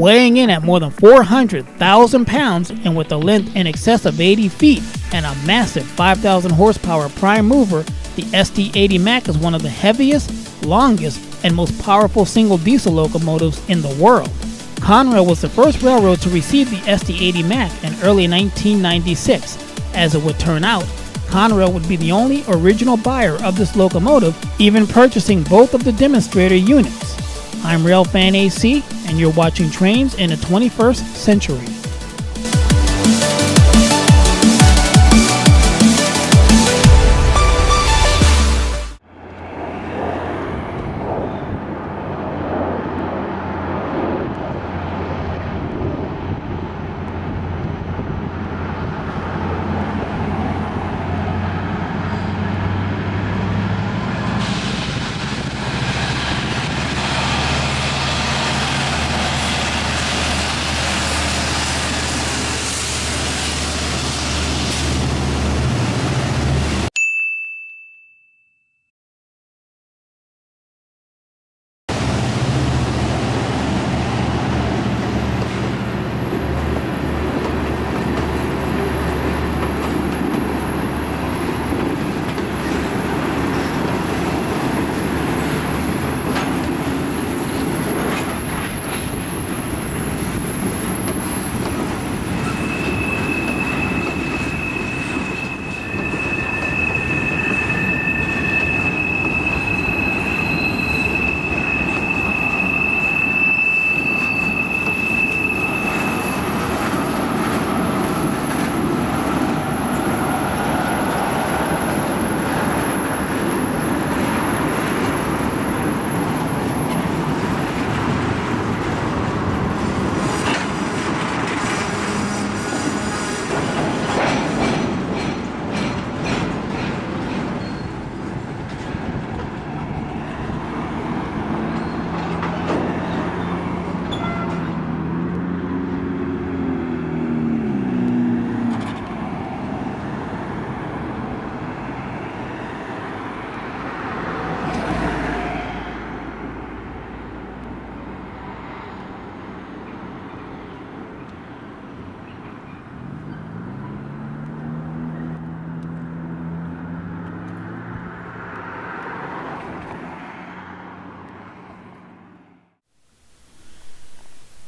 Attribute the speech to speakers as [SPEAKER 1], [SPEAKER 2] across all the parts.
[SPEAKER 1] Weighing in at more than 400,000 pounds and with a length in excess of 80 feet and a massive 5,000 horsepower prime mover, the SD80MAC is one of the heaviest, longest, and most powerful single diesel locomotives in the world. Conrail was the first railroad to receive the SD80MAC in early 1996. As it would turn out, Conrail would be the only original buyer of this locomotive, even purchasing both of the demonstrator units. I'm Railfan AC, and you're watching Trains in the 21st Century.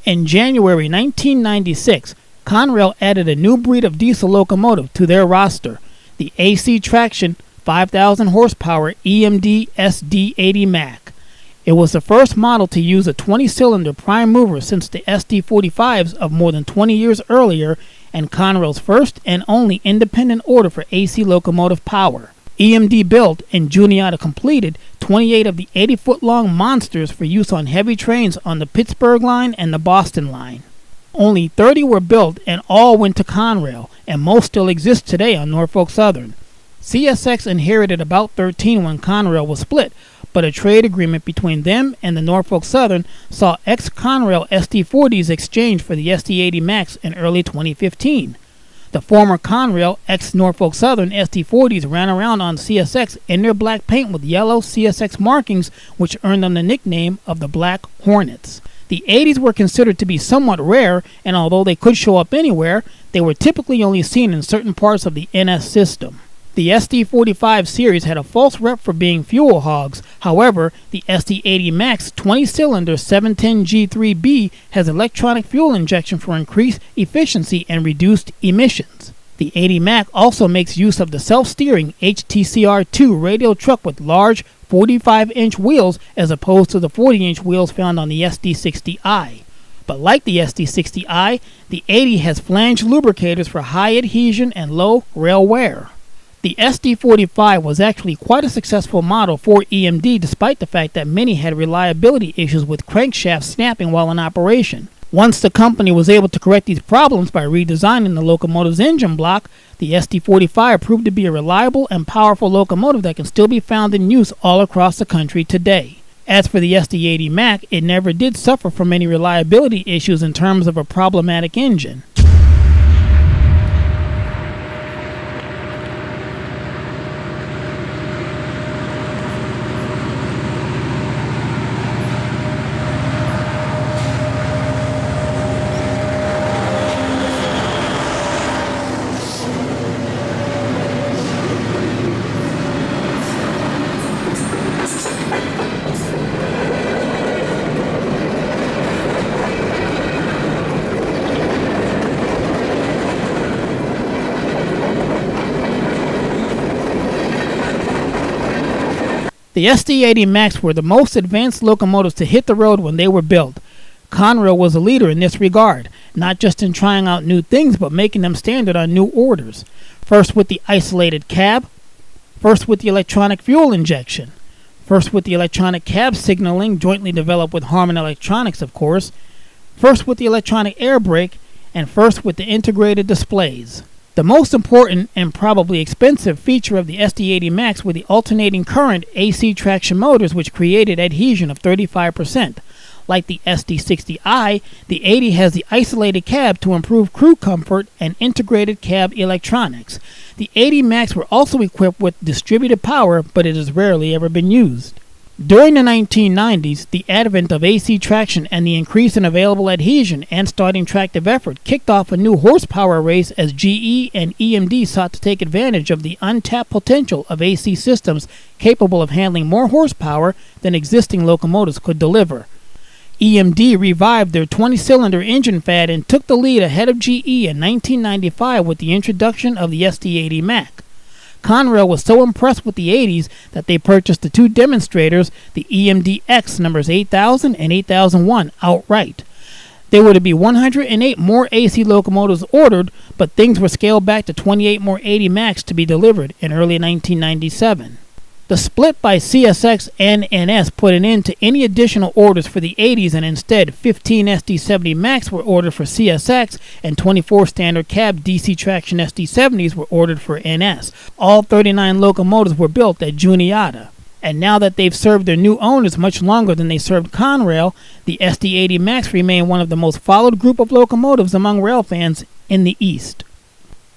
[SPEAKER 1] In January 1996, Conrail added a new breed of diesel locomotive to their roster, the AC traction 5,000 horsepower EMD SD80MAC. It was the first model to use a 20-cylinder prime mover since the SD45s of more than 20 years earlier, and Conrail's first and only independent order for AC locomotive power. EMD built and Juniata completed 28 of the 80-foot-long monsters for use on heavy trains on the Pittsburgh line and the Boston line. Only 30 were built and all went to Conrail, and most still exist today on Norfolk Southern. CSX inherited about 13 when Conrail was split, but a trade agreement between them and the Norfolk Southern saw ex-Conrail SD40s exchanged for the SD80MACs in early 2015. The former Conrail ex-Norfolk Southern SD40s ran around on CSX in their black paint with yellow CSX markings, which earned them the nickname of the Black Hornets. The 80s were considered to be somewhat rare, and although they could show up anywhere, they were typically only seen in certain parts of the NS system. The SD45 series had a false rep for being fuel hogs. However, the SD80MAC's 20-cylinder 710G3B has electronic fuel injection for increased efficiency and reduced emissions. The 80MAC also makes use of the self-steering HTCR2 radial truck with large 45-inch wheels as opposed to the 40-inch wheels found on the SD60i. But like the SD60i, the 80 has flange lubricators for high adhesion and low rail wear. The SD45 was actually quite a successful model for EMD despite the fact that many had reliability issues with crankshafts snapping while in operation. Once the company was able to correct these problems by redesigning the locomotive's engine block, the SD45 proved to be a reliable and powerful locomotive that can still be found in use all across the country today. As for the SD80MAC, it never did suffer from any reliability issues in terms of a problematic engine. The SD80MACs were the most advanced locomotives to hit the road when they were built. Conrail was a leader in this regard, not just in trying out new things but making them standard on new orders. First with the isolated cab, first with the electronic fuel injection, first with the electronic cab signaling jointly developed with Harman Electronics, of course, first with the electronic air brake, and first with the integrated displays. The most important and probably expensive feature of the SD80MACs were the alternating current AC traction motors, which created adhesion of 35%. Like the SD60i, the 80 has the isolated cab to improve crew comfort and integrated cab electronics. The 80MACs were also equipped with distributed power, but it has rarely ever been used. During the 1990s, the advent of AC traction and the increase in available adhesion and starting tractive effort kicked off a new horsepower race as GE and EMD sought to take advantage of the untapped potential of AC systems capable of handling more horsepower than existing locomotives could deliver. EMD revived their 20-cylinder engine fad and took the lead ahead of GE in 1995 with the introduction of the SD80MAC. Conrail was so impressed with the 80s that they purchased the two demonstrators, the EMD-X numbers 8000 and 8001, outright. There were to be 108 more AC locomotives ordered, but things were scaled back to 28 more 80MACs to be delivered in early 1997. The split by CSX and NS put an end to any additional orders for the 80s, and instead 15 SD70MACs were ordered for CSX and 24 standard cab DC traction SD70s were ordered for NS. All 39 locomotives were built at Juniata. And now that they've served their new owners much longer than they served Conrail, the SD80MACs remain one of the most followed group of locomotives among rail fans in the East.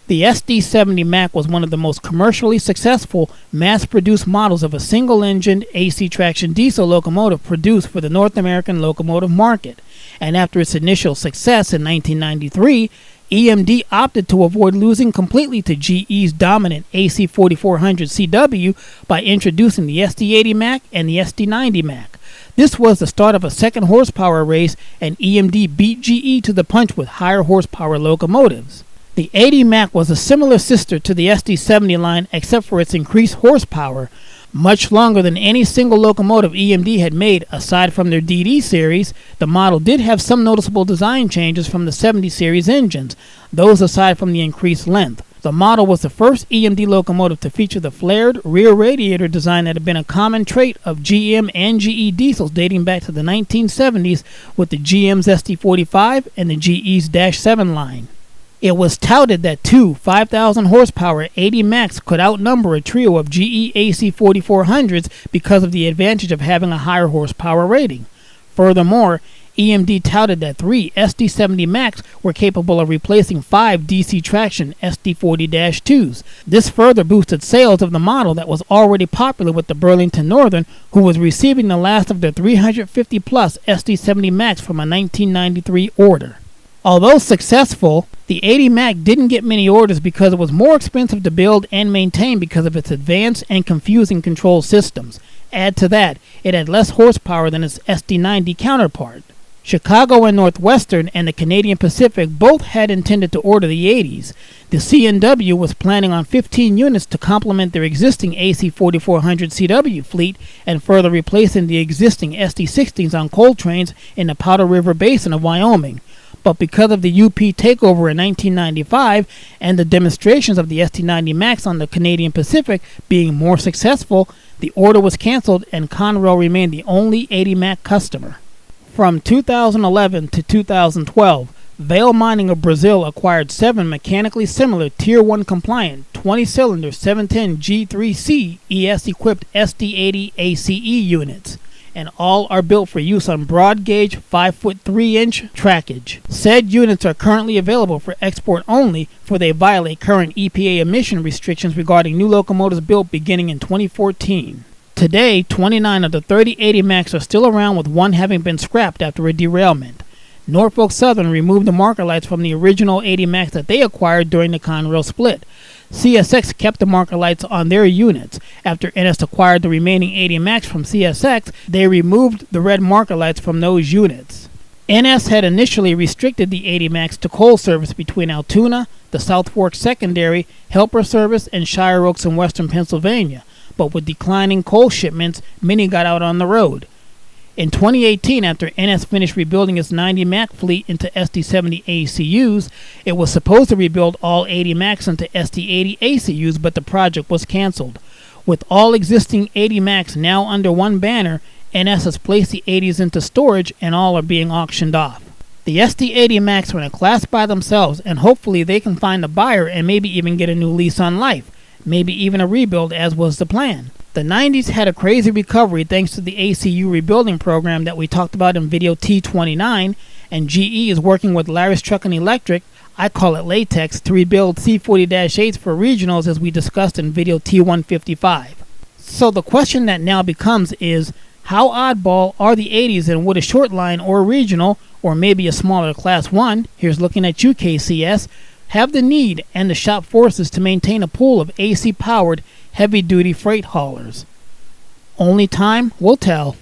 [SPEAKER 1] The SD70MAC was one of the most commercially successful mass-produced models of a single-engined AC traction diesel locomotive produced for the North American locomotive market, and after its initial success in 1993, EMD opted to avoid losing completely to GE's dominant AC 4400 CW by introducing the SD80MAC and the SD90MAC. This was the start of a second horsepower race, and EMD beat GE to the punch with higher horsepower locomotives. The 80MAC was a similar sister to the SD70 line except for its increased horsepower. Much longer than any single locomotive EMD had made aside from their DD series, the model did have some noticeable design changes from the 70 series engines, those aside from the increased length. The model was the first EMD locomotive to feature the flared rear radiator design that had been a common trait of GM and GE diesels dating back to the 1970s with the GM's SD45 and the GE's -7 line. It was touted that two 5,000 horsepower 80MACs could outnumber a trio of GE AC 4400s because of the advantage of having a higher horsepower rating. Furthermore, EMD touted that three SD70MACs were capable of replacing 5 DC traction SD40-2s. This further boosted sales of the model that was already popular with the Burlington Northern, who was receiving the last of their 350-plus SD70MACs from a 1993 order. Although successful, the 80MAC didn't get many orders because it was more expensive to build and maintain because of its advanced and confusing control systems. Add to that, it had less horsepower than its SD90 counterpart. Chicago and Northwestern and the Canadian Pacific both had intended to order the 80s. The C&W was planning on 15 units to complement their existing AC 4400 CW fleet and further replacing the existing SD60s on coal trains in the Powder River Basin of Wyoming. But because of the UP takeover in 1995 and the demonstrations of the SD90MACs on the Canadian Pacific being more successful, the order was canceled and Conrail remained the only 80MAC customer. From 2011 to 2012, Vale Mining of Brazil acquired 7 mechanically similar Tier 1 compliant 20-cylinder 710 G3C ES-equipped SD80 ACE units, and all are built for use on broad gauge 5-foot 3-inch trackage. Said units are currently available for export only, for they violate current EPA emission restrictions regarding new locomotives built beginning in 2014. Today, 29 of the 30 80MACs are still around, with one having been scrapped after a derailment. Norfolk Southern removed the marker lights from the original 80MACs that they acquired during the Conrail split. CSX kept the marker lights on their units. After NS acquired the remaining 80MACs from CSX, they removed the red marker lights from those units. NS had initially restricted the 80MACs to coal service between Altoona, the South Fork Secondary, Helper Service, and Shire Oaks in western Pennsylvania. but with declining coal shipments, many got out on the road. In 2018, after NS finished rebuilding its 90 MAC fleet into SD70 ACUs, it was supposed to rebuild all 80 MACs into SD80 ACUs, but the project was canceled. With all existing 80 MACs now under one banner, NS has placed the 80s into storage and all are being auctioned off. The SD80 MACs are in a class by themselves, and hopefully they can find a buyer and maybe even get a new lease on life, maybe even a rebuild as was the plan. The 90s had a crazy recovery thanks to the ACU rebuilding program that we talked about in video T29, and GE is working with Larry's Truck and Electric, I call it Latex, to rebuild C40-8s for regionals as we discussed in video T155. So the question that now becomes is, how oddball are the 80s, and would a short line or a regional, or maybe a smaller class 1, here's looking at you KCS, have the need and the shop forces to maintain a pool of AC-powered heavy-duty freight haulers? Only time will tell.